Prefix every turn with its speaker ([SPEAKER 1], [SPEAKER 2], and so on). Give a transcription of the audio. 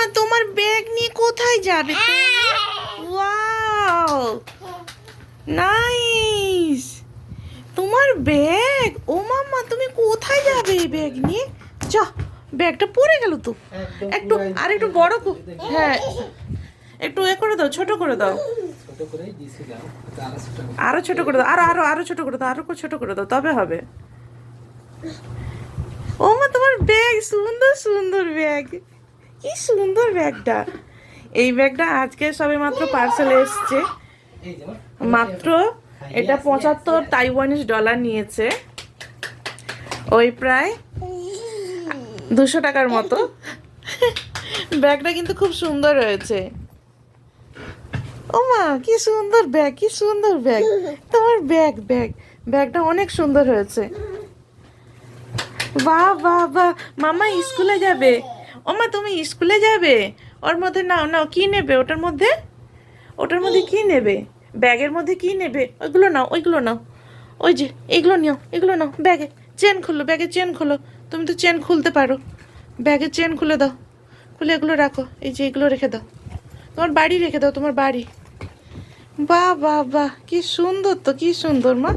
[SPEAKER 1] মা তোমার ব্যাগ নিয়ে কোথায় যাবে তুমি? Wow, nice. তোমার ব্যাগ, ও মাম্মা তুমি কোথায় যাবে এই ব্যাগ নিয়ে? যা, ব্যাগটা পড়ে গেল তো। একটু আর একটু বড় হ্যাঁ, একটু এ করে দাও, ছোট করে দাও। আরো ছোট করে দাও, আরো ছোট করে দাও, আরো ছোট করে দাও, তবে হবে। ও মা তোমার ব্যাগ, সুন্দর সুন্দর ব্যাগ, কি সুন্দর ব্যাগটা। এই ব্যাগটা আজকে সবে মাত্র পার্সেলে এসছে, মাত্র এটা 75 তাইওয়ানিজ ডলার নিয়েছে, ওই প্রায় 200 টাকার মতো। ব্যাগটা কিন্তু খুব সুন্দর হয়েছে। ও মা কি সুন্দর ব্যাগ, কি সুন্দর ব্যাগ তোমার ব্যাগটা অনেক সুন্দর হয়েছে। বাহ বাহ বাহ, মামা স্কুলে যাবে। ও মা তুমি স্কুলে যাবে, ওর মধ্যে নাও নাও, কি নেবে ওটার মধ্যে? ওটার মধ্যে কি নেবে? ব্যাগের মধ্যে কি নেবে? ওইগুলো নাও, ওইগুলো নাও, ওই যে এইগুলো নিও, এগুলো নাও। ব্যাগে চেন খুলো, ব্যাগের চেন খুলো, তুমি তো চেন খুলতে পারো, ব্যাগের চেন খুলে দাও, খুলে এগুলো রাখো, এই যে এগুলো রেখে দাও, তোমার বাড়ি রেখে দাও, তোমার বাড়ি। বাহ বাহ বাহ, কি সুন্দর তো, কি সুন্দর মা।